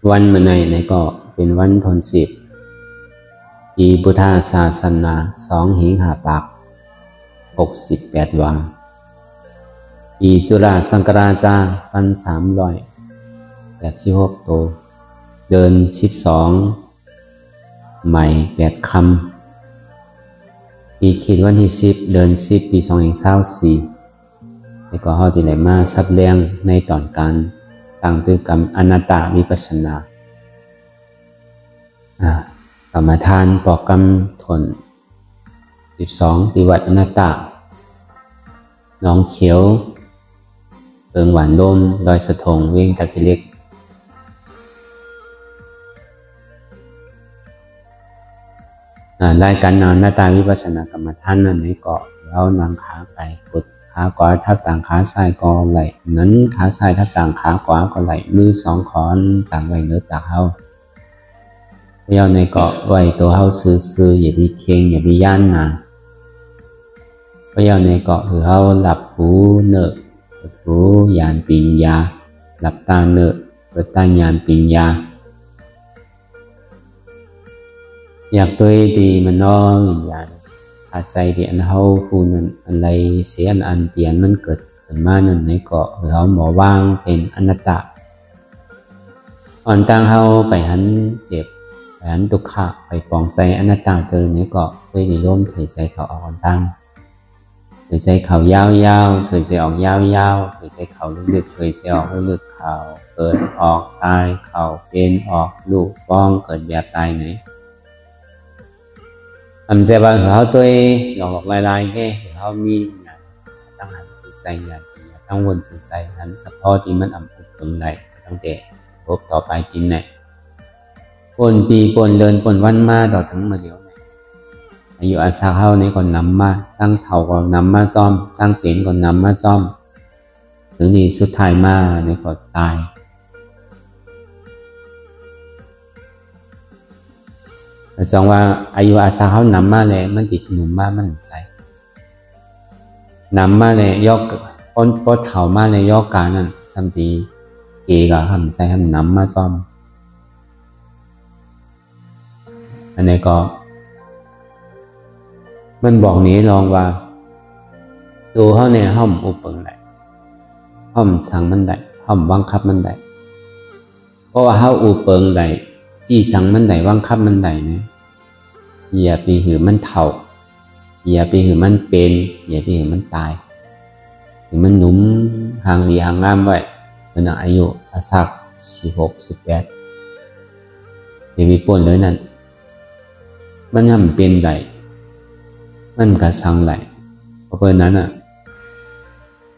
วันเมื่อไหร่ก็เป็นวันทนสิบปีพุทธศาสนา2 หิงหาปัก68 วันปีสุราสังกราชา1386 โตเดิน12ใหม่8 คำปีคิดวันที่10เดือน10ปี2024แล้วก็เฮาที่ไหนมาซับเลี้ยงในตอนการตั้งตือกรรมอนัตตาวิปัสสนากรรมฐานปอกกรรมทน12ที่วัดอนัตตาหนองเขียวเอิงหวานลมดอยสะทงเว้งตะกิเล็กรายการอนัตตาวิปัสสนากรรมฐานนั้นนี่ก็เรานำขาไปกดขาขวาทับต่างขาซ้ายก็ไหลนั้นขาซ้ายทับต่างขาขวาก็ไหลมือ2 ขอนต่างไว้เนื้อตากเฮาพยายามในเกาะไว้ตัวเฮาซื้ออย่าไปเคียงอย่าไปย่านนะพยายามในเกาะคือเฮาหลับหูเนื้อเปิดหูยานปิญญาหลับตาเนื้อเปิดตายานปิญญาอยากตัวดีมันน้อวิญญาณอาใจที่อันเฮาผู้นั้นอะไรเสียอันเตียนมันเกิดขึ้นมานั่นในเกาะคือเฮาหมอว่างเป็นอนัตตาอ่อนตั้งเฮาไปหันเจ็บไปหันทุกขะไปปองใจอนัตตาเตือนในเกาะเพื่อนิยมถือใจเขาออกตั้งถือใจเขายาวๆถือใจออกยาวๆถือใจเขาลึกๆถือใจออกลึกๆเขาเกิดออกตายเขาเป็นออกลูกป้องเกิดแบบตายไหนทำใจบางเขาตัวหลอกลายๆแค่เขามีงานตั้งหันสื่อใจงานตั้งวนสื่อใจหันสะพอที่มันอ่ำอุดตรงไหนตั้งแต่พบต่อไปกินไหนปนปีปนเลินปนวันมาต่อถึงมาเดียวไหนอายุอาสาเข้าในก่อนนำมาตั้งเท่าก่อนนำมาซ่อมตั้งเปลี่ยนก่อนนำมาซ่อมถึงนี่สุดท้ายมาในก่อนตายจงว่าอายุอาสาเขานำมาเลยมันติดหนุ่มมามันใจนำมาเลยยกป้นป้นเถามาเลยยกการนั่นสัมตีเกก็ทำใจทำนำมาซ่อมอันนี้ก็มันบอกนี้ลองว่าดูเขาเนี่ยห้อมอุปเปิงได้ห้อมสั่งมันได้ห้อมบังคับมันได้เพราะว่าเขาอุปเปิงได้จี้สั่งมันได้บังคับมันได้เนี่ยอย่าไปหือมันเถ่าอย่าไปหือมันเป็นอย่าไปหือมันตายหรือมันหนุ่มห่างดีห่างงามไว้เป็นอายุอาศัก16-18อย่าไปป่วนเลยนั่นมันทำเป็นได้มันกระสังไหลเพราะนั้น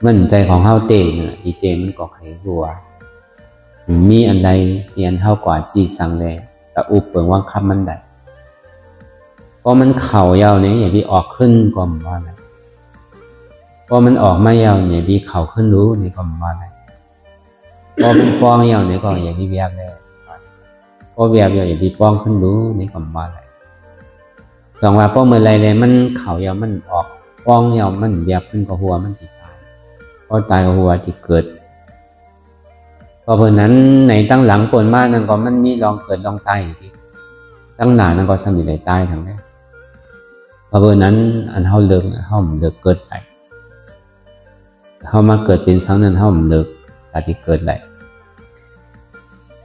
มันใจของเฮาเตเนี่ยอีเตมันก็ไขหัวมีอันใดเรียนเฮากว่าจี้สั่งเลยแต่อุปเปิงว่างคับมันได้พอมันเข่ายาวเนี่ยอย่าพี่ออกขึ้นก็มว่าอะไรพอมันออกไม่ยาวอย่าพี่เข่าขึ้นรู้นี่ก็มว่าอะไรพอมันป้องยาวเนี่ยก็อย่าพี่เวียบเลยพอเวียบยาวอย่าพี่ป้องขึ้นรู้นี่ก็มว่าอะไรสองว่าพอเมื่อไรเลยมันเข่ายาวมันออกป้องยาวมันเวียบขึ้นก็หัวมันติดตายพอตายก็หัวที่เกิดเพราะนั้นในตั้งหลังปนมากนั่นก็มันมีลองเกิดลองตายที่ตั้งหนานั่นก็สำเร็จเลยตายทั้งนั้นเพราะนั้นอันเฮาเลิกเฮาเลิกเกิดไหลเฮามาเกิดเป็นสังนั้นเฮาเลิกตาที่เกิดไหล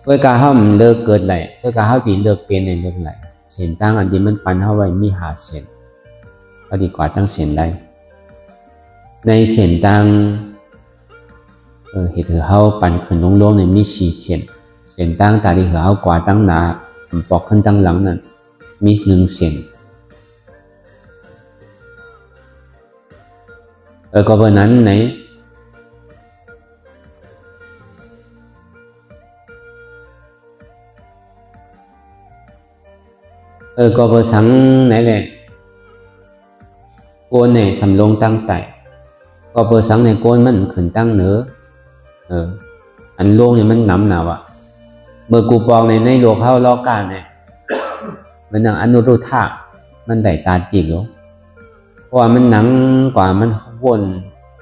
ด้วยการเฮาเลิกเกิดไหลด้วยการเฮาที่เลิกเป็นในเลิกไหลเส้นตั้งอันที่มันปันเฮาไว้มีหาเส้นก็ดีกว่าตั้งเส้นได้ในเส้นตั้งเหตุเฮาปันขึ้นลงๆในมี4เส้นตั้งตาที่เฮากว่าตั้งหนาปอกขึ้นตั้งหลังนั่นมี1 เส้นก็เพราะนั้นไหนก็เพราะสังไหนเลยโกนเนี่ยสำลงตั้งแต่ก็เพราะสังในโกนมันขึ้นตั้งเนื้ออันโลงเนี่ยมันหนำหนาวเมื่อกูปองในโลกเข้าล้อการเนี่ยมันหนังอนุรุทธะมันได้ตาจิกอยู่เพราะว่ามันหนังกว่ามันวน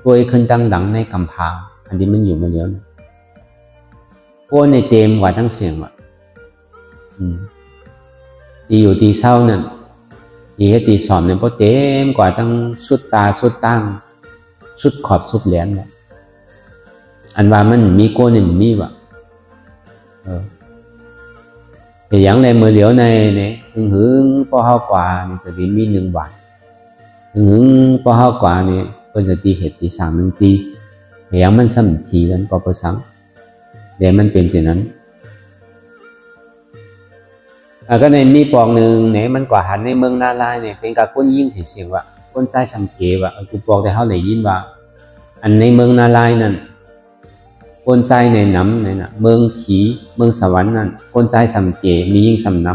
ตัวขึ้นตั้งหลังในกำพาอันนี้มันอยู่มาแล้วโกนในเต็มกว่าทั้งเสียง ตีอยู่ตีเศร้านั่นตีให้ตีสอนเนี่ยพอเต็มกว่าตั้งสุดตาสุดตั้งสุดขอบสุดแหลมเนี่ยอันว่ามันมีโกนี่มันมีวะแต่อย่างในมือเหลียวในเนี่ยหึงพอเฮากว่านี่จะดีมี1 บาทหึงพอเฮากว่านี่ก็จะตีเหตุตีสั่ง1 ทีแต่อย่างมันซ้ำทีกันก็ประสังเดี๋ยวมันเป็นเช่นนั้นก็ในมีปองหนึ่งเนี่ยมันกว่าหันในเมืองนาลายเนี่ยเป็นกับคนยิ่งเสียว่ะคนใจสังเกตว่ะกูบอกแต่เขาเลยยินว่าอันในเมืองนาลายนั่นคนใจในน้ำเนี่ยนะเมืองผีเมืองสวรรค์นั่นคนใจสังเกตมียิ่งสำน้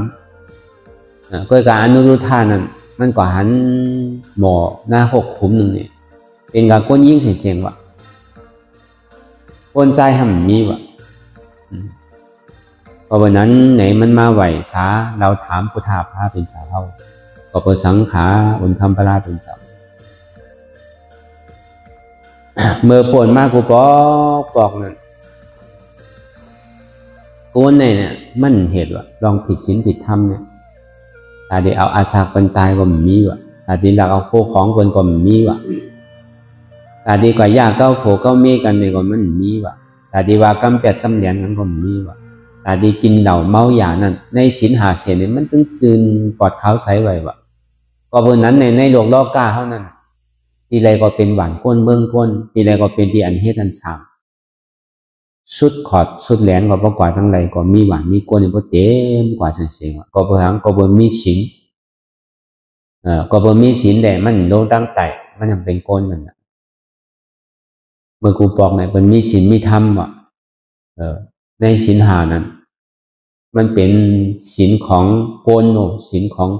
ำก็การอนุรุทธานั่นมันกว่าหันหมอหน้า6 ขุมหนึ่งเนี่ยเป็นกับคนยิ่งเสียว่ะคนใจทำมีว่ะพอวันนั้นไหนมันมาไหวสาเราถามพุทธาพระเป็นสาวเราก็เปิดสังขาอุณคำพระราเป็นสาวเมื่อปวดมากกูบอกนั่นกูเนี่ยมันเหตุว่าลองผิดศีลผิดธรรมเนี่ยแต่เดี๋ยวเอาอาสาคนตายก็มีว่ะแต่เดี๋ยวเราเอาโคของคนก็มีว่ะแต่ดีกว่ายาเก้าโผเก้าเมกันเนี่ยก็มันมีว่ะแต่ดีว่ากำเป็ดกำเหรียญนั้นก็มีว่ะแต่ดีกินเหล้าเมาหยานั่นในศีล5 เสียเนี่ยมันตึงจืนปอดเขาใสไว้ว่ะก็เพราะนั้นในโลกโลกาเท่านั้นทีไรก็เป็นหวานก้นเบื้องก้นทีไรก็เป็นที่อันเฮ็ดอันสามสุดขอดสุดแหลนก็เพราะกว่าทั้งไรก็มีหวานมีก้นเนี่ยเพราะเต็มกว่าเสียงก็เพราะทั้งก็เพราะมีศีลก็เพราะมีศีลแต่มันโดนตั้งแต่มันยังเป็นก้นนั่นแหละเมื่อกูบอกเนี่ยมันมีศีลมีธรรมว่ะในศีล5นั้นมันเป็นศีลของโกนโนศีลของ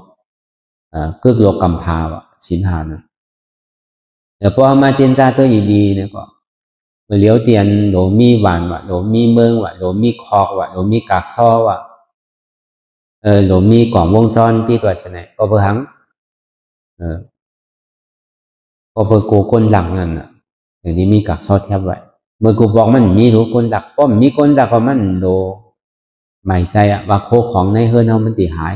กึกโลกกัมพาวะศีล5นั้นแต่พอมาเจนจาตัวดีๆเนี่ยก็เหลียวเตียนโหลมีหวานวะโหลมีเมืองวะโหลมีคอกวะโหลมีกากซ้อวะโหลมีกล่องวงจรที่ตัวชนะก็เพื่อหังก็เพื่อโกคนหลังนั่นน่ะอย่างนี้มีกากซ้อแทบไว้เมื่อกูบอกมันมีรู้คนหลักป้อมมีคนหลักก็มันโดหมายใจอะว่าโคของในเฮือนเฮามันติหาย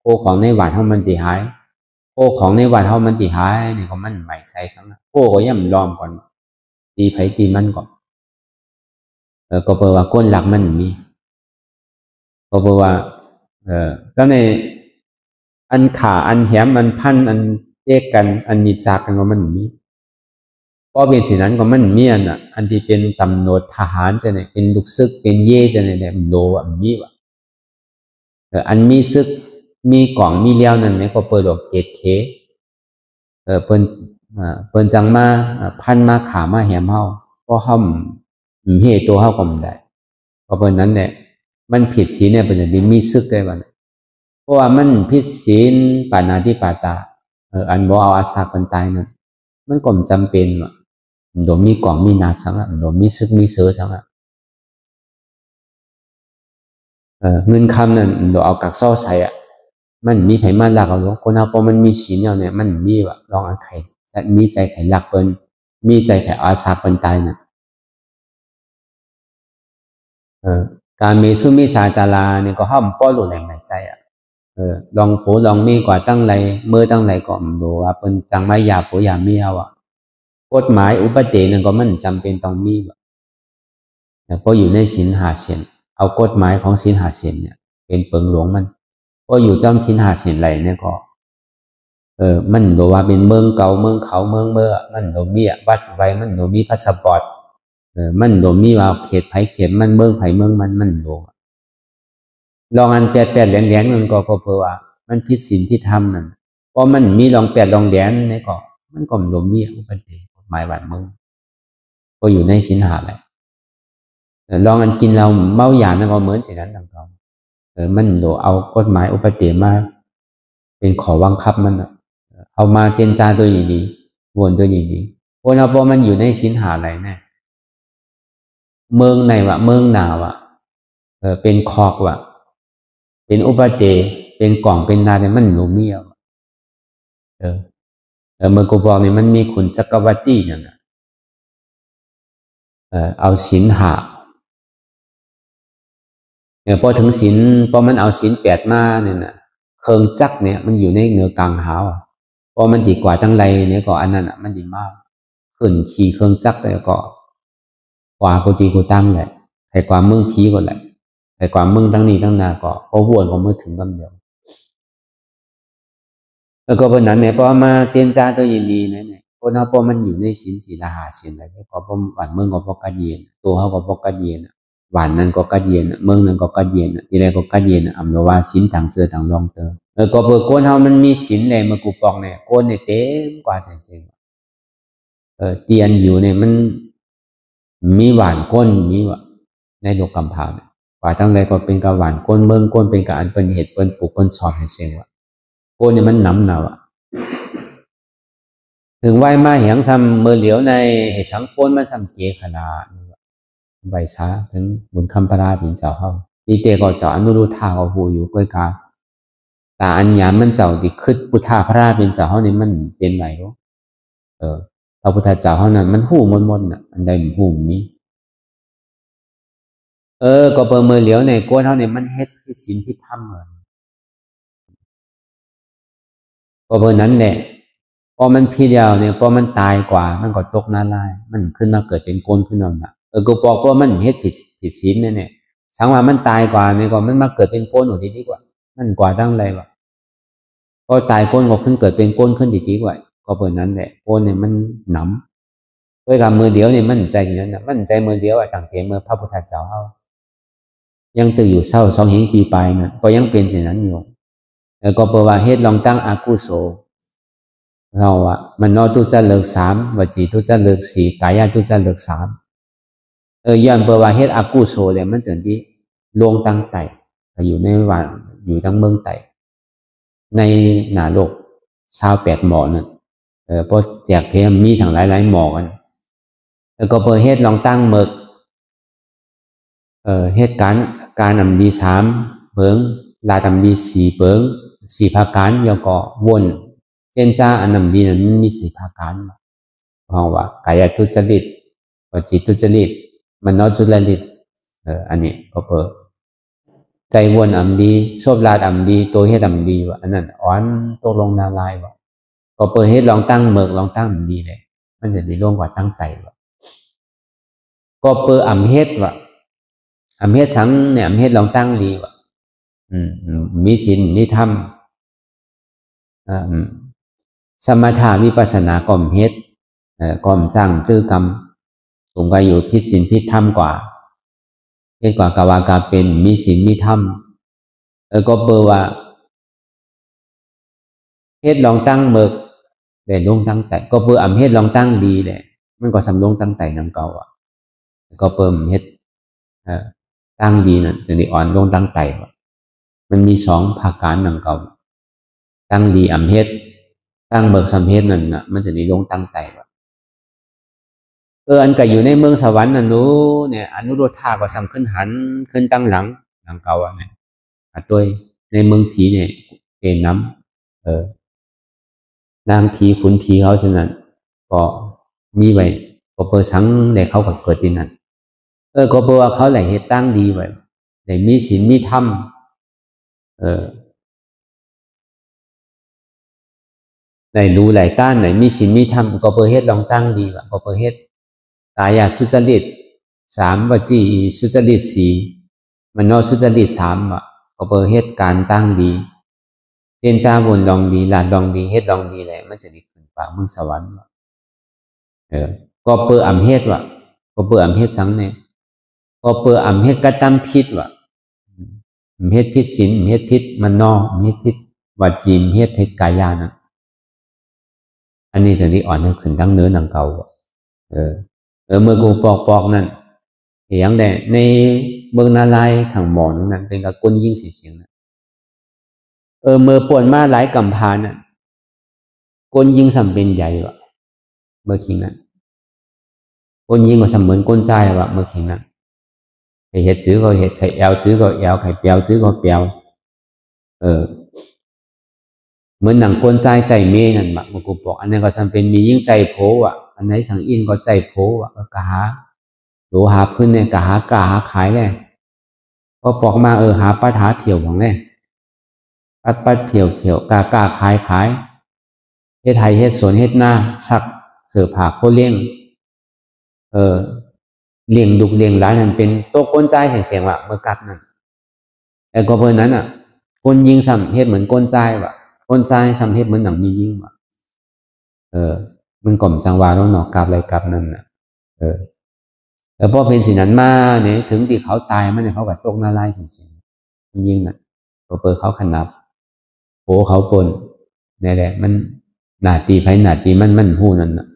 โคของในหวานเฮามันติหายโคของในหวานเฮามันติหายนี่ก็มันหมายใจสังโคก็ย่ำล้อมก่อนตีไผตีมันก่อนก็เปว่าก้นหลักมันมีก็เปว่าก็ในอันขาอันแหมอันพันอันเจกกันอันนิจากันก็มันมีพอเป็นสิ่งนั้นก็มันมีอันที่เป็นตำรวจทหารจะเนี่ยเป็นลูกศึกเป็นเย่จะเนี่ยมันโลอ่ะมันมีว่ะอันมีซึกมีกล่องมีเลี้ยวนั่นเนี่ยก็เปิดดอกเกตเคเปิ้นจังมาพันมาขามาแหมเฮาก็ห้อมเหตุตัวเฮาก็ไม่ได้เพราะเปิ้นนั้นเนี่ยมันผิดศีลเนี่ยเป็นอย่างนี้มีซึกได้บ้างเพราะว่ามันผิดศีลปาณาติปาตาอันบ่เอาอาสาคนตายนั่นมันก็จำเป็นว่ะโดมมีกล่องมีนาสังอ่ะโดมมีซึกมีเสือสังอ่ะเงินคำนั่นโดเอากักซ้อใส่อ่ะมันมีไผมาหลักเอาคนเอาพอมันมีศีลเนี่ยมันมีว่ะลองเอาไข่มีใจไข่หลักเปิ้นมีใจไข่อาสาคนตายน่ะการมีสุมิสาจาราเนี่ยก็ห้ามป้อหลุดแหล่งหายใจอ่ะลองโผลองมีกว่าตั้งไรเมื่อตั้งไรก็ดูว่าเป็นจังไม่อยากโผอยากมีเอาอ่ะกฎหมายอุปเตนั่นก็มันจำเป็นต้องมีว่ะแต่พออยู่ในศีล5 เสียนเอากฎหมายของศีล5 เสียนเนี่ยเป็นเปิงหลวงมันพออยู่จำศีล5 เสียนไรเนี่ยก็มันดูว่าเป็นเมืองเก่าเมืองเขาเมืองเมื่อมันดูมีวัดไว้มันดูมีพาสปอร์ตมันโดมีว่าเขตไผเขตมันเมืองไผเมืองมันโดลองอันแปดแหลนมันก็เพราะว่ามันผิดศีลผิดธรรมนั่นเพราะมันมีลอง8 ลองแหลนนี่ก็มันก็โดมีอุปเดกฎหมายบ้านเมืองก็อยู่ในศีล5แหละลองอันกินเราเมาหยานั่นก็เหมือนสิ่งนั้นต่างๆมันโดเอากฎหมายอุปเดมาเป็นขอวังคับมันเอามาเจนจาตัวอย่างดีวนตัวอย่างดีเพราะพอมันอยู่ในศีล5อะไรเนี่ยเมืองไหนวะเมืองหนาวะเป็นคอกวะเป็นอุปเตเป็นกล่องเป็นนาเนี่ยมันโลมีอ่ะเมื่อกูบอกเนี่ยมันมีขุนจักรวรรดิเนี่ยนะเอาศีล5 พอถึงศีลพอมันเอาศีล8มาเนี่ยนะเครื่องจักเนี่ยมันอยู่ในเหนือกลางหาวพอมันดีกว่าทั้งไรเนี่ยก็อันนั้นมันดีมากขึ้นขี่เครื่องจักแต่ก็กว่ากูตีกูตั้งแหละใครกว่ามึงผีก็แหละใครกว่ามึงตั้งนี้ตั้งนาก็พอวนของมือถึงลำเดียวแล้วก็เป็นนั้นเนี่ยพอมาเจนจ้าตัวยินดีเนี่ยพอพอมันอยู่ในศีลศีลหาศีลอะไรพอหวานเมืองก็พอกัดเย็นตัวเขาก็พอกัดเย็นหวานนั้นก็กัดเย็นเมืองนั้นก็กัดเย็นทีไรก็กัดเย็นอำนวยว่าศีลต่างเสือต่างรองเตอก็เปิดก้นเขามันมีศีลเลยมากูปองเนี่ยก้นเนี่ยเต็มกว่าใส่เสียงเตียนอยู่เนี่ยมันมีหวานก้นมีว่าในโลกกำพร้าเนี่ยว่าทั้งไรก็เป็นกระหวานก้นเมืองก้นเป็นกระอันเป็นเหตุเป็นปลูกเป็นสอบให้เสียงว่าก้นเนี่ยมันน้ำหนาวถึงไหวมาเหียงซ้ำเมื่อเหลียวในเหตุสังก้นมันซ้ำเกียขนาดใบช้าถึงบุญคำพระราเป็นเจ้าเขาดีเตก็เจ้าอนุรุทธาเขาหูอยู่ก้อยกาแต่อันยามมันเจ้าที่คึดพุทธาพระราเป็นเจ้าเขานี่มันเป็นไหนรู้พระพุทธเจ้าเขานั้นมันหูมนน่ะอันใดหูมีก็เปิดมือเหลียวในก้นเขาเนี่ยมันเฮ็ดที่ศีลพิธรรมเลยก็เปิดนั้นแหละพอมันพี่เดียวเนี่ยพอมันตายกว่ามันก็ตกน้าลายมันขึ้นมาเกิดเป็นก้นขึ้นมาน่ะก็บอกว่ามันเฮ็ดผิดศีลเนี่ยสังว่ามันตายกว่าเนี่ยก็มันมาเกิดเป็นก้นหนูดีกว่ามันกว่าตั้งไรวะก็ตายก้นก็ขึ้นเกิดเป็นก้นขึ้นดีกว่าก็เปิดนั้นแหละก้นเนี่ยมันหนำด้วยกับมือเดียวเนี่ยมันใจอย่างนั้นนะมันใจมือเดียวต่างเกมือพระพุทธเจ้าเขายังตื่นอยู่เศร้า2 หิ้งปีไปนะก็ยังเป็นสิ่งนั้นอยู่แล้วก็เปิดว่าเฮ็ดลองตั้งอากุโสเราอะมันนอทุจะเลิก3วจีทุจะเลิก4กายทุจะเลิก3ย้อนเปิดว่าเฮ็ดอากุโสเลยมันจึงที่ลงตั้งไตอยู่ในวันอยู่ทั้งเมืองไตในหนาโลก28 หมอนั่นพอแจกเพลมีทั้งหลายหมอกันแล้วก็เปิดเฮ็ดลองตั้งเมิกเหตุการนำดี3เปิงลาดำดี4เปิง4ภาการยก็วนเช่นจ้าอันนำดีนั้นมันมี4ภาการเพราะว่ากายทุจริตวจีทุจริตมโนทุจริตอันนี้ก็เปิดใจวนอำดีชอบลาดอำดีตัวเฮ็ดอำดีวะอันนั้นอ่อนตกลงนาลายวะก็เปิดเฮ็ดลองตั้งเมิกลองตั้งอำดีเลยมันจะดีลงกว่าตั้งไตวะก็เปิดอำเฮ็ดวะอำเฮ็ดสังเนี่ยอำเฮ็ดลองตั้งดีวะมีศีลมีธรรมสมถะวิปัสสนาก่อมเฮ็ดก่อมจ้างตื้อกรรมสูงกว่าอยู่พิศีลพิธรรมกว่าเฮ็ดกว่ากาวากาเป็นมีศีลมีธรรมก็เบอร์ว่าเฮ็ดลองตั้งเบิกแต่ลงตั้งแต่ก็เบอร์อำเฮ็ดลองตั้งดีแหละมันก็สำลงตั้งแต่นังเก่าก็เปิ่มเฮ็ดตั้งดีนั่นจะได้อ่อนลงตั้งแต่มันมี2 ภาการนังเก่าตั้งดีอำเฮ็ดตั้งเบิกสำเฮ็ดนั่นน่ะมันจะได้ลงตั้งแต่อันก็อยู่ในเมืองสวรรค์นั่นนู้เนี่ยอนุโรธาก็สำขึ้นหันขึ้นตั้งหลังเก่าเนี่ยตัวในเมืองผีเนี่ยเป็นน้ำนางผีขุนผีเขาฉะนั้นก็มีไว้ก็เปิดสังในเขาก็เกิดที่นั่นก็เปิดว่าเขาไหลเหตุตั้งดีไว้ไหลมีศีลมีธรรมไหลรู้ไหลต้านไหลมีศีลมีธรรมก็เปิดเหตุลองตั้งดีว่ะก็เปิดเหตุกายสุจริต3วจีสุจริต4มโนสุจริต3ว่ะก็เปิดเหตุการตั้งดีเจนจ้าบุญลองดีลาดลองดีเฮ็ดลองดีแหละมันจะได้ขึ้นปากเมืองสวรรค์ก็เปิดอำเฮ็ดว่ะก็เปิดอำเฮ็ดสังเนี่ยก็เปิดอำเฮ็ดกระตำพิษว่ะอำเฮ็ดพิษศีลอำเฮ็ดพิษมโนอำเฮ็ดพิษวจีอำเฮ็ดพิษกายานะอันนี้จะได้อ่อนขึ้นทั้งเนื้อหนังเก่าเมื่อกูปอกนั่นอย่างแต่ในเมืองนาลายทางหมอนนั้นเป็นกับก้นยิ่งเสียงนะเมื่อป่วนมาหลายกำพาน่ะก้นยิ่งสำเป็นใหญ่วะเมื่อคิงนั้นก้นยิ่งก็สำเหมือนก้นใจวะเมื่อคิงนั้นใครเห็ดซื้อก็เห็ดใครแอลซื้อก็แอลใครเปียวซื้อก็เปียวเหมือนหนังก้นใจเมนั่นบะเมื่อกูบอกอันนั้นก็สำเป็นมียิ่งใจโผอ่ะอันไหนสังอินก็ใจโผอ่ะกะหาโหหาพื้นเนี่ยกะหาขายเลย พอปอกมาหาปัดหาเถี่ยวของแน่ปัดเถี่ยวเถี่ยวกาขายเฮ็ดไทยเฮ็ดสวนเฮ็ดหน้าสักเสือผ่าโคเลี้ยงเลี้ยงดุกเลี้ยงหลานนั่นเป็นโต๊ะก้นใจเสียงว่าเมื่อกัดนั่นแต่ก็เพิ่นนั้นก้นยิงซ้ำเฮ็ดเหมือนก้นใจว่ะก้นใจซ้ำเฮ็ดเหมือนหนังมียิงว่ะมันก่อมจังหวะแล้วเนาะกลับอะไรกลับนั่นน่ะแต่พอเป็นสิ่งนั้นมาเนี่ยถึงที่เขาตายมันเนี่ยเขาก็ตกหน้าไล่เสียงยิงน่ะเปิดเขาขนับโผเขาปนนี่แหละมันหน้าตีไผหน้าตีมันหู้นั่นน่ะ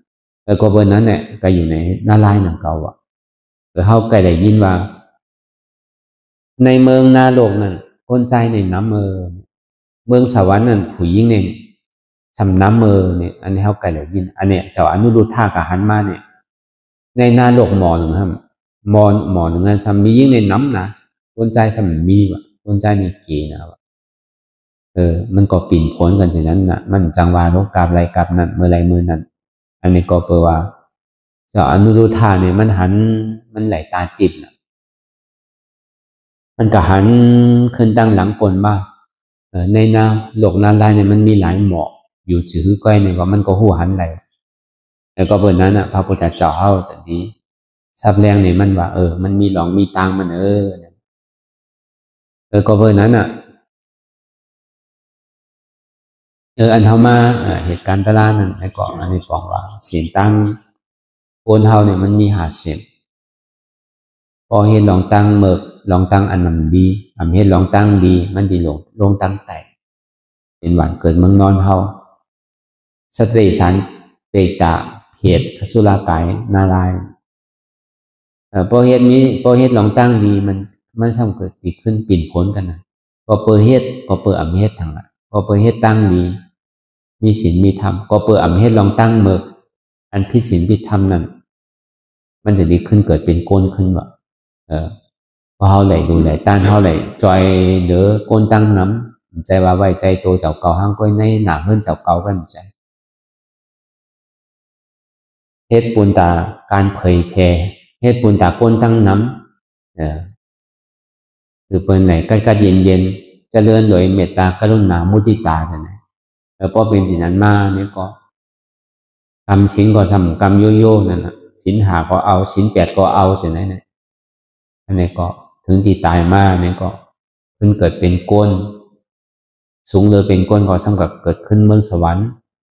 แล้วก็เพิ่นนั้นเนี่ยก็อยู่ในหน้าไล่หนังเก่าเขาก็ได้ยินว่าในเมืองนาโลกนั่นคนใจในน้ำเมืองสวรรค์นั่นผู้หญิงเนี่ยสำน้ำเนี่ยอันนี้เขาก็ได้ยินอันเนี้ยเจ้าอนุรุทธะกับหันมาเนี่ยในนาโลกหมอหนึ่งครับหมอหนึ่งนั่นสำมียิ่งในน้ำนะคนใจสำมีว่ะคนใจในเกนะว่ะมันก็ปิ่นพ้นกันสินั้นน่ะมันจังหวะโลกกาบไรกาบนั่นเมื่อไรมือนั่นอันนี้ก็แปลว่าเจ้าอนุรุทธะเนี่ยมันหันมันไหลตาติดนะมันก็หันขึ้นตั้งหลังกลมาในนาโลกนาลายเนี่ยมันมีหลายหมอกอยู่จื้อก้อยเนี่ยก็มันก็หูหันไหลแล้วก็เบอร์นั้นพระพุทธเจ้าเฮาจะดีซับแรงเนี่ยมันว่ามันมีหลองมีตังมันก็เบอร์นั้นอันเฮามาเหตุการณ์ตลาดนั่นในเกาะอันนี้บอกว่าเสียงตั้งโอนเฮาเนี่ยมันมีหาเสียงพอเฮ็ดลองตั้งเมิกลองตั้งอันนั้นดีเฮ็ดลองตั้งดีมันดีลงตั้งแต่เป็นหวานเกิดเมืองนอนเฮาสตรีสันเปตาเพศสุรากายนารายพอเฮ็ดลองตั้งดีมันสำเกิดติดขึ้นปิ่นพ้นกันนะพอเปิดเฮ็ดเฮ็ดทางละพอเปิดเฮ็ดตั้งดีมีศีลมีธรรมก็เปิดเฮ็ดลองตั้งเมิกอันผิดศีลผิดธรรมนั่นมันจะดีขึ้นเกิดเป็นก้นขึ้นว่าพอเฮาไหลดูไหลต้านเฮาไหลจอยเด้อก้นตั้งน้ำใจว่าไว้ใจโตเจ้าเก่าห้างก้อยในหนาเฮิรนเจ้าเก่ากันใจเฮ็ดปุญตาการเผยแผ่เฮ็ดปุญตาก้นตั้งน้ำคือเปิ้นไหนก็เย็นเจริญโดยเมตตากรุณามุทิตาใช่ไหมแล้วพอเป็นสิ่งนั้นมาเนี่ยก็กรรมศีลก็ทำกรรมโยนั่นน่ะศีล5ก็เอาศีล8ก็เอาใช่ไหมเนี่ยอันนี้ก็ถึงที่ตายมาเนี่ยก็ขึ้นเกิดเป็นก้นสูงเลยเป็นก้นก็สำกับเกิดขึ้นเมืองสวรรค์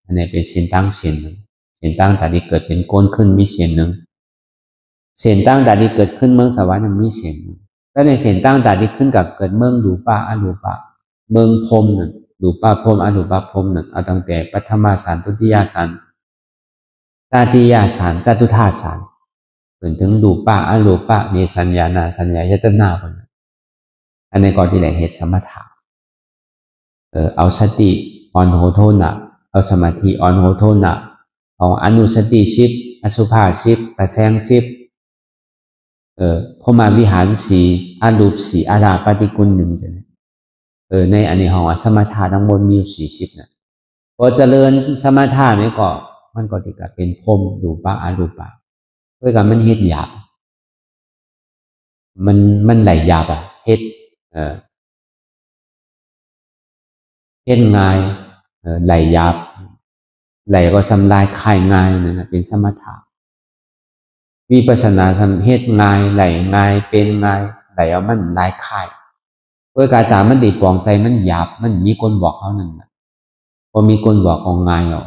อันนี้เป็นเส้นตั้งเส้นหนึ่งเส้นตั้งแต่ที่เกิดเป็นก้นขึ้นมีเส้นหนึ่งเส้นตั้งแต่ที่เกิดขึ้นเมืองสวรรค์มันมีเส้นหนึ่งแล้วในเส้นตั้งแต่ที่ขึ้นกับเกิดเมืองรูปะอรูปะเมืองพรหมนั่นรูปะพรหมอรูปะพรหมนั่นเอาตั้งแต่ปัทมาสารทุติยสารตติยสารจตุธาสารถึงรูปะอรูปะเนสัญญานาสัญญายตนาคนอันนี้ก็ที่ไหนเหตุสมถะเอาสติอ่อนโหโทนะเอาสมาธิอ่อนโหโทนะของอนุสติ10อสุภา10ประแสง10พมาวิหาร4อารูป4อาราปฏิกุล1จ้ะในอันนี้ของสมถะทั้งหมดมีอยู่40นะพอเจริญสมถะนี่ก็มันก็ที่จะเป็นพรหมรูปะอรูปะด้วยกันมันเฮ็ดหยาบมันไหลหยาบเฮ็ดง่ายไหลหยาบไหลก็ทำลายคายง่ายนั่นนะเป็นสมถะวิปัสสนาทำเฮ็ดง่ายไหลง่ายเป็นง่ายไหลเอามันลายคายเพื่อการตามันติดปองใส่มันหยาบมันมีคนบอกเขานั่นนะพอมีคนบอกเอาง่ายออก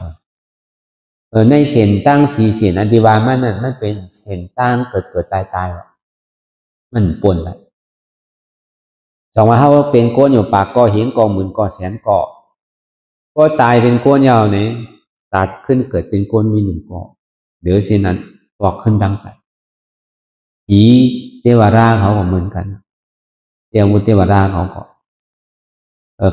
ในเส้นตั้ง4เส้นอธิวามันนั่นมันเป็นเส้นตั้งเกิดตายมันปนละสองว่าเขาเป็นก้นอยู่ปากก่อหินก่อหมื่นก่อแสนก่อก็ตายเป็นก้นยาวเนี่ยตาขึ้นเกิดเป็นก้นมี1ก่อเดี๋ยวเส้นนั้นบอกขึ้นดังไปผีเทวราเขาก็เหมือนกันเทวราเขาก็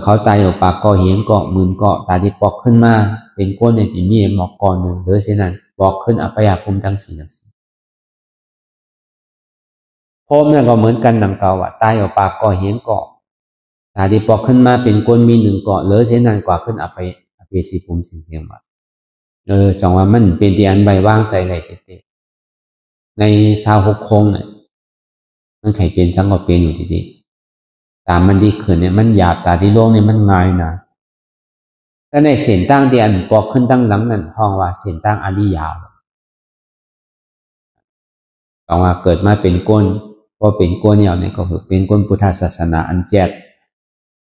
เขาตายอยู่ปากก่อหินก่อหมื่นก่อตาที่ปอกขึ้นมาเป็นก้นในที่มีหมอกก่อนหนึ่งเดี๋ยวเส้นนั้นบอกขึ้นอัปยาภูมิทั้ง4พรหมเนี่ยก็เหมือนกันดังเก่าตายอยู่ปากก่อหินก่อตาที่ปอกขึ้นมาเป็นก้นมี1ก่อเหลือเส้นนั้นกว่าขึ้นอัปยสีภูมิเสียงว่าจังว่ามันเป็นที่อันใบว่างใส่ไหลเตะในชาว6 คงเนี่ยมันไข่เป็นสังก็เป็นอยู่ดี ตามมันดีขึ้นเนี่ยมันหยาบตาที่โลกเนี่ยมันง่ายนะแต่ในเส้นตั้งที่อันปอกขึ้นตั้งหลังนั้นห้องว่าเส้นตั้งอริยาบอกว่าเกิดมาเป็นก้นเพราะเป็นก้นเนี่ยก็คือเป็นก้นพุทธศาสนาอันแจก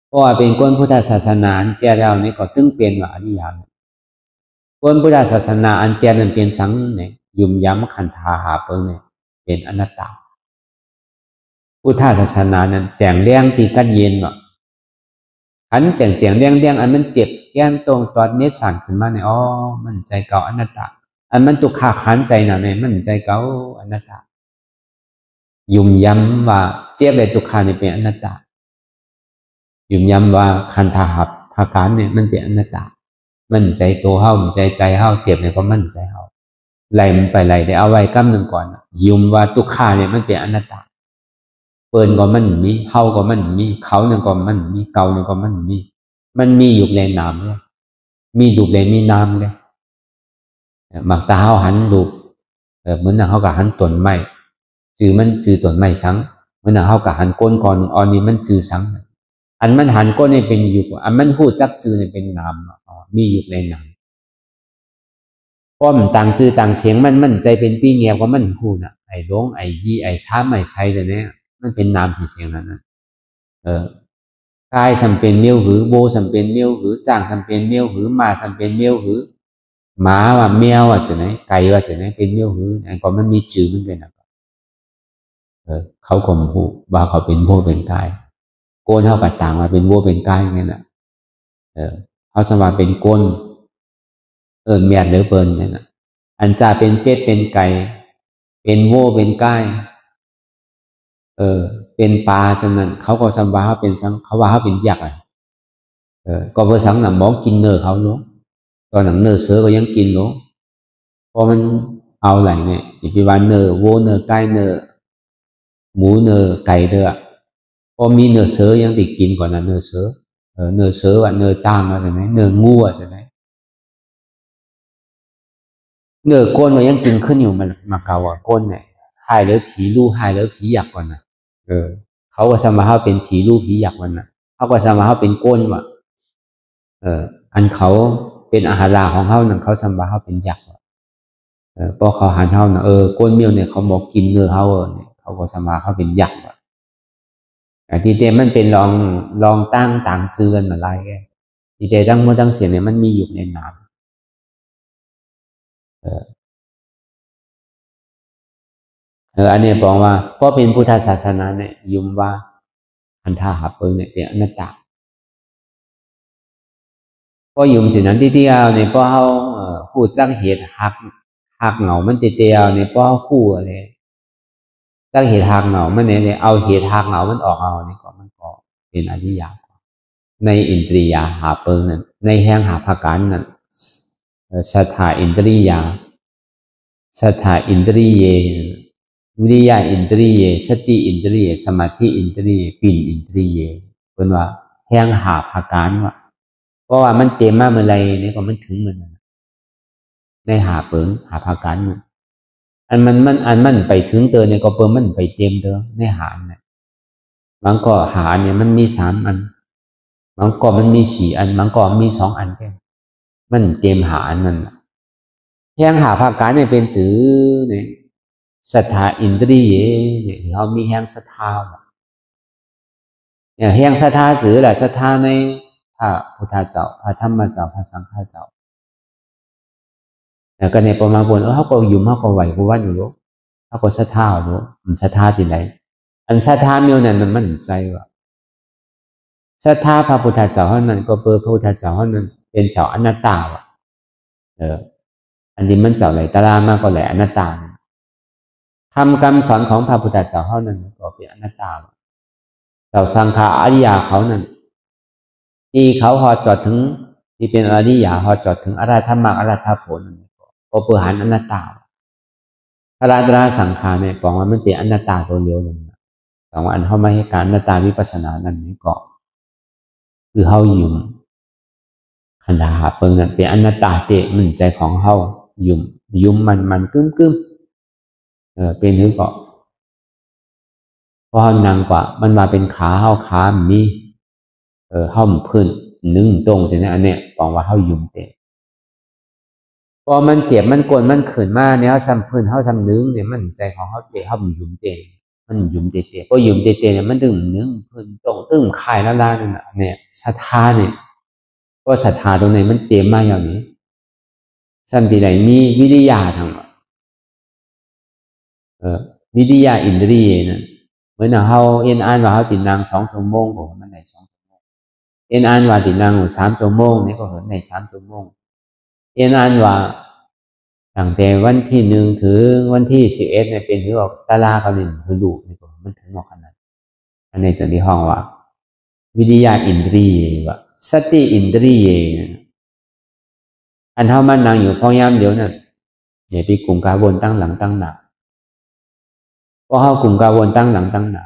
เพราะว่าเป็นก้นพุทธศาสนาอันแจกแล้วเนี่ยก็ตึงเป็นว่าอริยาก้นพุทธศาสนาอันแจกนั้นเป็นสังเนี่ยยุ่มย้ำขันธาหาเปิงเนี่ยเป็นอนัตตาพุทธศาสนานั้นแจงเลี้ยงตีกันเย็นว่ะอันแจงเลี้ยงอันมันเจ็บแก้นตรงตอนเนสสันขึ้นมาเนี่ยอ๋อมันใจเก่าอนัตตาอันมันตุกขาขันใจน่ะเนี่ยมันใจเก่าอนัตตายุ่มย้ำว่าเจ็บเลยตุกขาเนี่ยเป็นอนัตตายุ่มย้ำว่าขันธาหับภาการเนี่ยมันเป็นอนัตตามันใจตัวเฮามันใจเฮาเจ็บเนี่ยก็มันใจเฮาไล่มันไปไล่ได้เอาไว้กำหนึ่งก่อนยุ่มว่าตุกขาเนี่ยมันเป็นอนัตตาเปินก็มันมีเฮาก็มันมีเขาเนี่ยก็มันมีเก่าเนี่ยก็มันมีอยู่ในนามเลยมีดูเลยมีนามเลยมักตาเฮาหันดูเหมือนเฮากับหันต้นไม้จือมันจือต้นไม้สังเหมือนเฮากับหันก้นก่อนอันนี้มันจือสังอันมันหันก้นนี่เป็นอยู่อันมันหูจักจือนี่เป็นนามมีอยู่ในนามเพราะมันต่างจือต่างเสียงมันใจเป็นปีเงียบว่ามันหูน่ะไอ้ร้องไอ้ยี่ไอ้ช้าไอ้ใช้จะเนี่ยมันเป็นนามเสียงนั้นนะกายสัมเป็นเมียวหือโบสัมเป็นเมียวหือจ้างสัมเป็นเมียวหือมาสัมเป็นเมียวหือหมาว่าเมียวว่าเสียไหนไก่ว่าเสียไหนเป็นเมียวหือไอ้ก็มันมีจือมันเป็นอะไรเขาข่มหูว่าเขาเป็นโบเป็นกายโกนเท่ากับต่างมาเป็นโบเป็นกายไงน่ะเขาสมาเป็นก้นเมียดหรือเปิลเนี่ยนะอันจ่าเป็นเป็ดเป็นไก่เป็นโบเป็นกายเป็นปลาฉะนั้นเขาก็สมว่าเขาเป็นสังเขาว่าเขาเป็นยักษ์ก็เพราะสังหนังมองกินเนื้อเขาเนาะตอนหนังเนื้อเสือก็ยังกินเนาะเพราะมันเอาไหลเนี่ยอีกวันเนื้อโวเนื้อไก่เนื้อหมูเนื้อไก่เด้อพอมีเนื้อเสือยังติดกินก่อนนะเนื้อเสือเนื้อเสือว่าเนื้อจ้างว่าใช่ไหมเนื้องูว่าใช่ไหมเนื้อก้นก็ยังกินขึ้นอยู่มาเกาว่าก้นเนี่ยหายแล้วผีลู่หายแล้วผีอยากก่อนนะเขาก็สมาเขาเป็นผีรูปผีอยากวันน่ะเขาก็สมาเขาเป็นก้นว่ะอันเขาเป็นอาหารของเขานั่นเขาสมาเขาเป็นยักษ์พอเขาหันเขาน่ะก้นเมียวเนี่ยเขาบอกกินเนื้อเขาเนี่ยเขาก็สมาเขาเป็นยักษ์ว่ะแต่ทีเดียมันเป็นลองตั้งต่างซื้อกันมาไล่แกทีเดียตั้งเมื่อตั้งเสียงเนี่ยมันมีอยู่ในน้ำอันนี้บอกว่าเพราะเป็นพุทธศาสนาเนี่ยยุมว่าอันท่าหับเปิงเนี่ยเป็นอนัตตาพอยุมสิ่งนั้นที่เอาเนี่ยพอเขาพูดสักเหตุหักเหงามันเตียวเนี่ยพอเขาคู่อะไรสักเหตุหักเหงามันเนี่ยเอาเหตุหักเหงามันออกเอาเนี่ยก็มันก็เป็นอริยะในอินทรียาหาเปิงนั้นในแห่งหาภาการนั้นสัทธาอินทรียาสัทธาอินทรีเยวิริยะอินทรีเยสติอินทรีเยสมาธิอินทรีเยปิ่นอินทรีเยเป็นว่าแห่งหาภาการว่าเพราะว่ามันเต็มมากเมื่อไรเนี่ยก็มันถึงมันในหาเปิงหาภาการอันมันไปถึงเตอเนี่ยก็เปิงมันไปเต็มเตอในหาเนี่ยบางก็หาเนี่ยมันมี3 อันบางก็มันมี4 อันบางก็มี2 อันแค่มันเต็มหาอันนั้นแห่งหาภาการเนี่ยเป็นสื่อเนี่ยศรัทธาอินทรีย์เนี่ยเขามีแห่งศรัทธาเนี่ยแห่งศรัทธาสื่อแหละศรัทธาในพระพุทธเจ้าพระธรรมเจ้าพระสังฆเจ้าแต่ก็ในประมาณบนเขาก็อยู่มากกว่าไหวกูว่าอยู่รู้เขาก็ศรัทธารู้มันศรัทธาที่ไหนอันศรัทธาเมียวนั้นมันมั่นใจว่าศรัทธาพระพุทธเจ้าเท่านั้นก็เปิดพระพุทธเจ้าเท่านั้นเป็นเจ้าอนัตตาว่ะอันนี้มันเจ้าไหลตารามากกว่าไหลอนัตตาทำคำสอนของพระพุทธเจ้าเท่านั้นก็เป็นอนัตตาเจ้าสังฆาอริยาเขานั้นที่เขาพอจอดถึงที่เป็นอริยาพอจอดถึงอรัตถมรรคอรัตถผลก็เปิดหันอนัตตาพระราตราสังขารเนี่ยบอกว่ามันเป็นอนัตตาตัวเดียวเลยแต่ว่าอันเข้ามาให้การอนัตตาวิปัสสนานั้นนี่ก็คือเขายุ่มขันธาเปิงนั้นเป็นอนัตตาเตะมันใจของเขายุ่มมันกึ้มเป็นหรือเปล่า พอเฮานั่งกว่ามันว่าเป็นขาเฮาขามีเฮาพื้นนึ่งตรงจังนั้นอันเนี้ยบอกว่าเฮายุ่มเตะพอมันเจ็บมันกวนมันขึ้นมาเนี่ยเฮาซ้ำพื้นเฮาซ้ำนึงเนี่ยมันใจของเฮาเตะเฮายุ่มเตะมันยุ่มเตะพอยุ่มเตะเนี่ยมันดึงนึงพื้นตรงตึ้งคายละลายนั่นน่ะเนี่ยศรัทธาเนี่ยก็ศรัทธาตรงไหนมันเต็มมาอย่างนี้ซ้ำที่ไหนมีวิริยะทั้งหมดวิริยะอินทรีย์นั่นเหมือนเฮาเอ็นอ่านว่าเฮาติดนาง2 ชั่วโมงก็มันได้2 ชั่วโมงเอ็นอ่านว่าติดนาง3 ชั่วโมงนี่ก็เห็นได้3 ชั่วโมงเอ็นอ่านว่าตั้งแต่วันที่1ถึงวันที่11เนี่ยเป็นถือว่าตารางกันนี่คือลูกนี่ก็มันถึงขนาดอันนี้ส่วนที่ห้องว่าวิริยะอินทรีย์ว่าสติอินทรีย์อันเฮามันนั่งอยู่พอยามเดียวนั่นอย่าไปกลุ่มกาวนตั้งหลังตั้งหน้าพอเฮากลุ่มกาวนตั้งหลังตั้งหน้า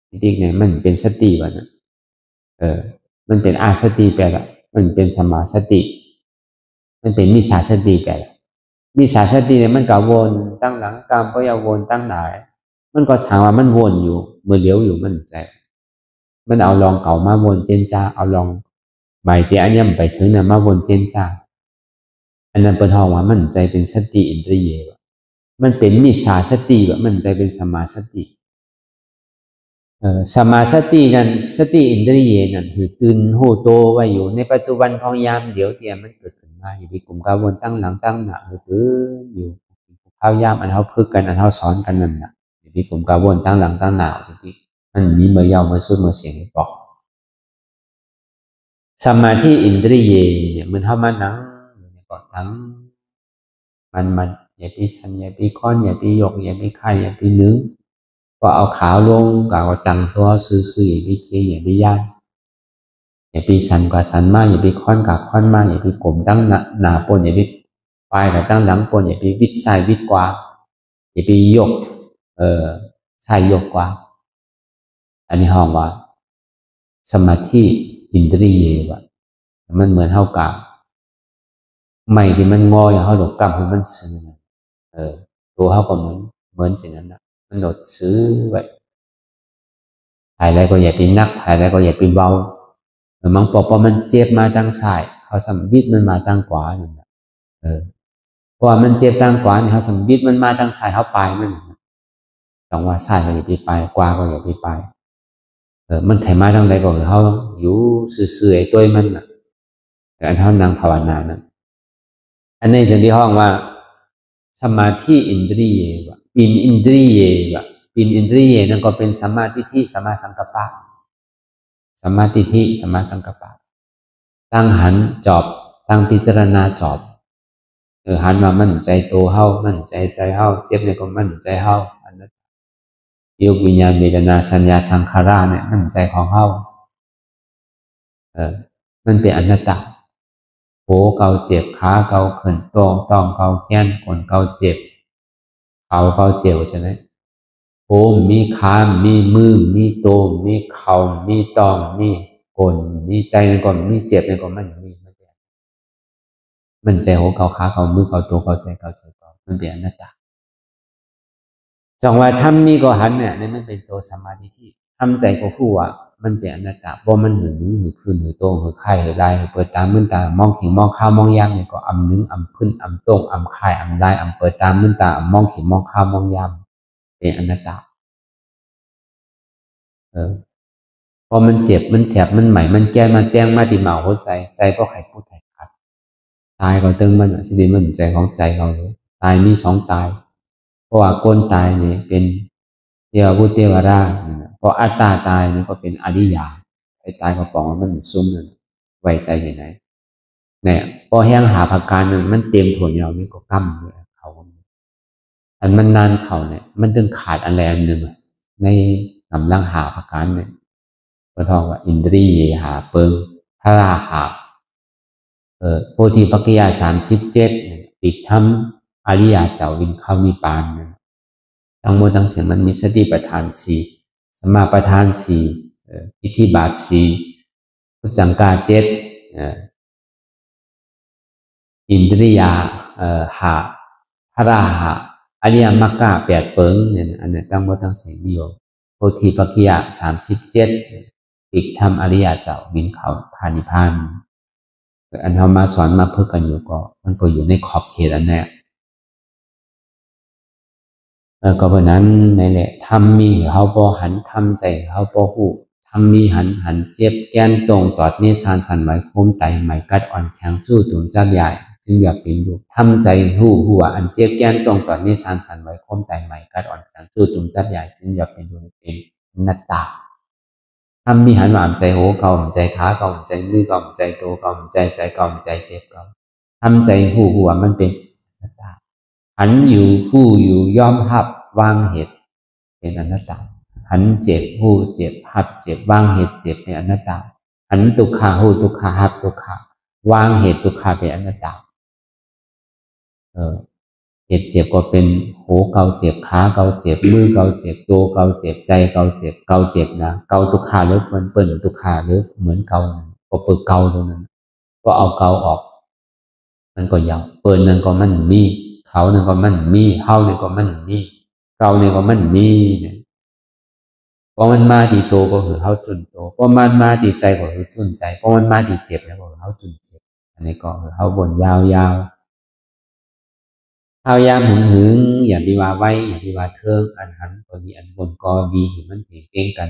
จริงๆเนี่ยมันเป็นสติว่านะมันเป็นอาสติแปลละมันเป็นสมาสติมันเป็นมิจฉาสติแปลละมิจฉาสติเนี่ยมันก็วนตั้งหลังตามก็อย่าวนตั้งหน้ามันก็ถามว่ามันวนอยู่มือเลี้ยวอยู่มันใจมันเอาลองเก่ามาวนเจนจ้าเอาลองใหม่ที่อันนี้มันไปถึงเนี่ยมาวนเจนจ้าอันนั้นเป็นห้องว่ามันใจเป็นสติอินทรีย์มันเป็นมิจฉาสติแบบมันใจเป็นสมาสติสมาสตินั้นสติอินทรีย์นั้นคือตื่นหูโตไว้อยู่ในปัจจุบันของยามเดี๋ยวเดียวมันเกิดขึ้นมาอยู่ในกลุ่มกาวนตั้งหลังตั้งหน้าคือตื่นอยู่ข้าวยามอันเขาพึกกันอันเขาสอนกันนั่นน่ะอยู่ในกลุ่มกาวนตั้งหลังตั้งหน้าจริงๆมันมีเมื่อยาวเมื่อสุดเมื่อเสียงบอกสมาธิอินทรีย์เนี่ยมันเข้ามานั่งก่อนทั้งมันอย่าไปชันอย่าไปค้อนอย่าไปยกอย่าไปไข่อย่าไปนึงก็เอาขาลงก็เอาตั้งตัวซื่อๆอย่าไปเคียอย่าไปย่านอย่าไปสันก็สันมากอย่าไปค้อนก็ค้อนมากอย่าไปกลมตั้งหน้าปนอย่าไปปลายก็ตั้งหลังปนอย่าไปวิดซ้ายวิดขวาอย่าไปยกซ้ายยกขวาอันนี้ห้องว่าสมาธิอินทรีย์ว่ามันเหมือนเท่ากับไม่ที่มันงออย่างเขาหลบกำให้มันซื้อตัวเขาก็เหมือนสิ่งนั้นนะมันหลดซื้อไว้ถ่ายอะไรก็อย่าไปนักถ่ายอะไรก็อย่าไปเบาบางปอมันเจ็บมาทางซ้ายเขาสัมวิตมันมาทางขวาอย่างนั้นเพราะว่ามันเจ็บทางขวาเนี่ยเขาสัมวิตมันมาทางซ้ายเขาไปมันต้องว่าซ้ายก็อย่าไปขวาก็อย่าไปมันไขมาทางใดก็เขาอยู่ซื่อๆตัวมันน่ะแต่อันเท่านางภาวนานั้นอันนี้จะที่ห้องว่าสมาธิอินทรีย์ว่าปินอินทรีย์ว่าปินอินทรีย์นั่นก็เป็นสัมมาทิฏฐิสัมมาสังกัปปะสัมมาทิฏฐิสัมมาสังกัปปะตั้งหันจอบตั้งพิจารณาจอบหันมามั่นใจโตเฮามั่นใจเฮาเจ็บเนี่ยก็มั่นใจเฮาอันนั้นยกวิญญาณเวทนาสัญญาสังขารเนี่ยมั่นใจของเฮามันเป็นอนัตตาโผเกาเจ็บขาเกาเขินต้องเกาแก้นคนเกาเจ็บเกาเจ็บใช่ไหมโผมีขามีมือมีโตมีเข่ามีตองมีคนมีใจในก่อนมีเจ็บในก่อนมันใจหัวเกาขาเกามือเกาตัวเกาใจมันเป็นอนัตตาจังว่าทำนี่ก็หันเนี่ยนี่มันเป็นตัวสมาธิที่ทำใจก็คู่ว่ามันเป็นอนัตตาเพราะมันหือพื้นหือโตหือไข่หือได้เปิดตามื่นตามองขิงมองข้าวมองยามเนี่ยก็อำนึงอำพื้นอำโต้งอำไข่อำได้อำเปิดตามื่นตาอำมองขิงมองข้าวมองยามเป็นอนัตตาพอมันเจ็บมันแสบมันใหม่มันแก้มันแต้งมาติมาหัวใจเพราะไข่พูดไข่ขาดตายก็ตึงมันสิดีมันใจของใจเราตายมี2 ตายเพราะว่าก้นตายเนี่ยเป็นเทวบุตรเทวราชเพราะอัตตาตายนี่ก็เป็นอริยาไอ้ตายก็ปองมันซุ่มนั่นไว้ใจอย่างไรเนี่ยพอแห้งหาผักการนึงมันเต็มถั่วเหนียวนี่ก็กั้มเลยเขาอันมันนานเขาเนี่ยมันตึงขาดอะไรอันหนึ่งในกำลังหาผักการเนี่ยก็ท้องว่าอินทรีย์หาเปิงพระราหาโพธิปัจจยา37ปิดทำอริยาเจ้าวินเข้านิพพานทั้งหมดทั้งสิ้นมันมีสติปัฏฐาน4สมาปัฏฐาน4อิทธิบาท4พุทธังกา7อินทรียาหาพระราหะอริยมรรค8 เปิงเนี่ยอันนี้ทั้งหมดทั้งสิ้นนิยม โพธิปักขิยะ37ปิกธรรมอริยเจ้าวินเขาพานิพานอันเขามาสอนมาเพื่อกันอยู่ก็มันก็อยู่ในขอบเขตอันนี้ก็เพราะนั้นนี่แหละทำมีเขาบ่หันทำใจเขาบ่หูทำมีหันเจ็บแก้นตรงตอดนิสานสันไหวโคมไตไหมกัดอ่อนแข็งสู้ตุนจัดใหญ่จึงอยากเป็นลูกทำใจหูหัวอันเจ็บแก้นตรงตอดนิสานสันไหวโคมไตไหมกัดอ่อนแข็งสู้ตุนจัดใหญ่จึงอยากเป็นลูกเป็นนัตตาทำมีหันหวานใจโหเก่าใจขาเก่าใจมือเก่าใจโตเก่าใจเก่าใจเจ็บเก่าทำใจหูหัวมันเป็นนัตตาหันอยู่ผู้อยู่ยอมหับวางเหตุเป็นอนัตตาหันเจ็บผู้เจ็บหับเจ็บวางเหตุเจ็บเป็นอนัตตาหันทุกขาหูทุกขาหับทุกขาวางเหตุทุกขาเป็นอนัตตาเหตุเจ็บก็เป็นหูเกาเจ็บขาเกาเจ็บมือเกาเจ็บตัวเกาเจ็บใจเกาเจ็บนะเกาทุกขาหรือมันเปิ่นทุกขาหรือเหมือนเกาก็เปิดเกาตรงนั้นก็เอาเกาออกมันก็ยาวเปิ่นนั่นก็มันมีเขานั่นก็มันมีเฮานั่นก็มันมีเกาเนี่ยก็มันมีเนี่ยพอมันมาที่โตก็คือเฮาจุนโตพอมันมาที่ใจก็คือจุนใจพอมันมาที่เจ็บแล้วก็คือเฮาจุนเจ็บอันนี้ก็คือเฮาบ่นยาวๆยามหึงอย่าไปว่าไว้อย่าไปว่าเทิงอันหันก็ดีอันบนก็ดีเห็นมันเก่งกัน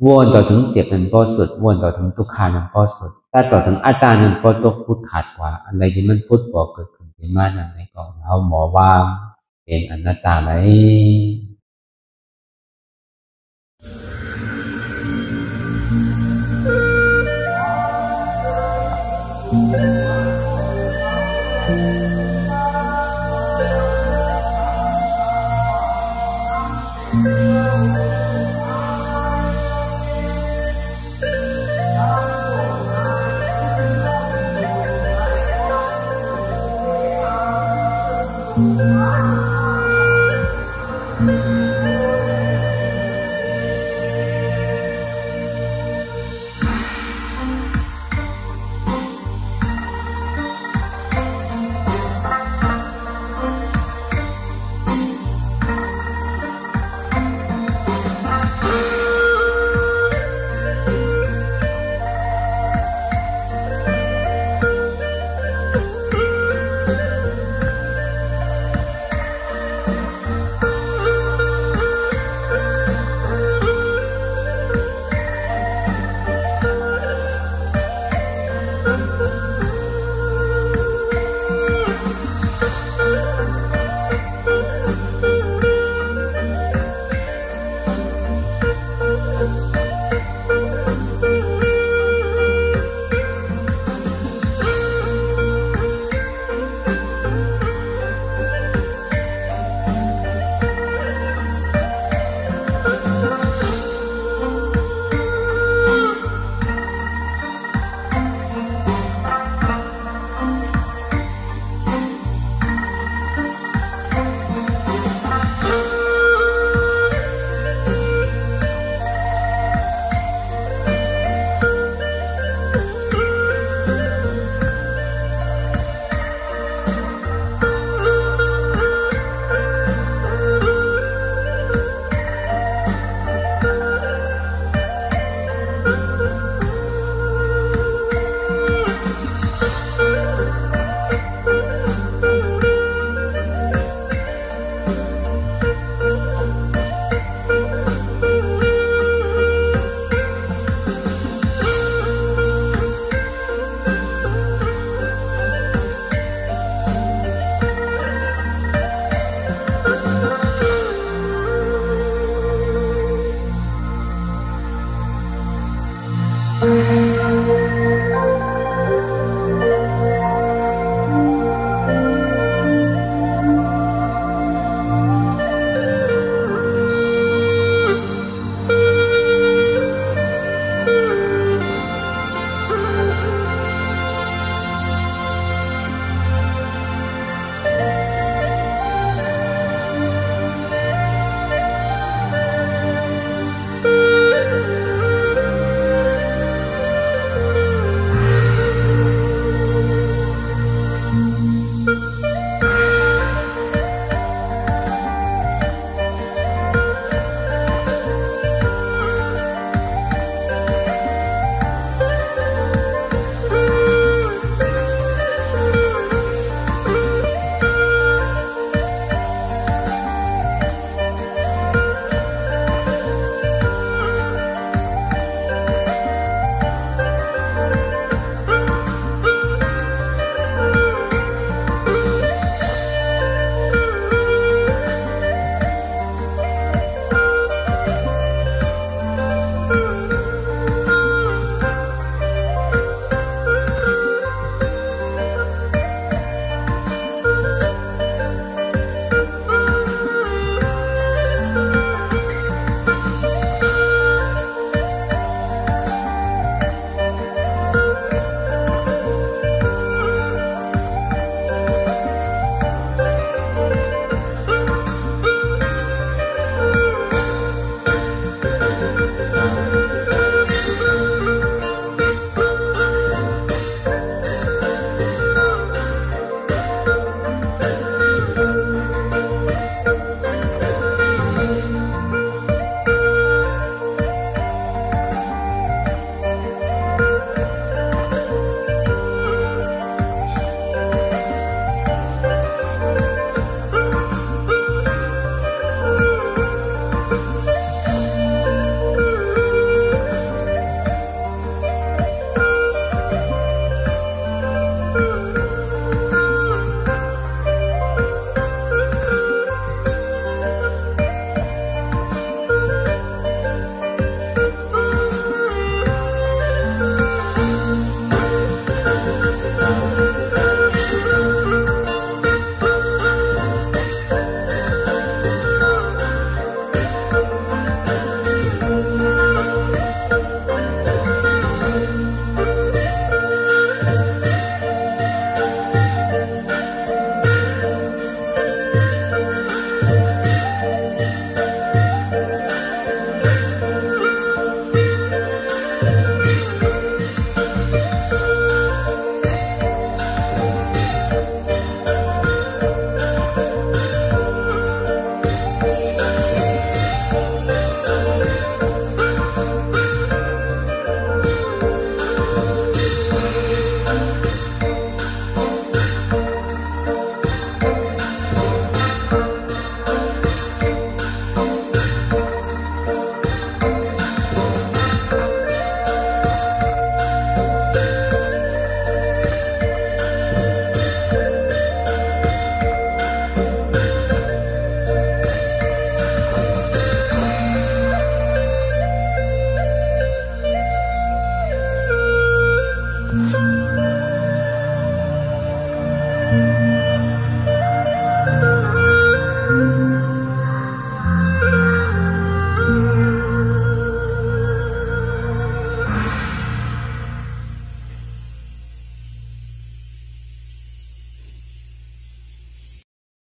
วนต่อถึงเจ็บนั้นก็สุดวนต่อถึงทุกขานั้นก็สุดถ้าต่อถึงอัตตานั้นก็ตกพุทธขาดกว่าอะไรที่มันพุทธบ่เกิดขึ้นเป็นมานั้นในก็เฮาหมอว่างเป็นอนัตตาไหน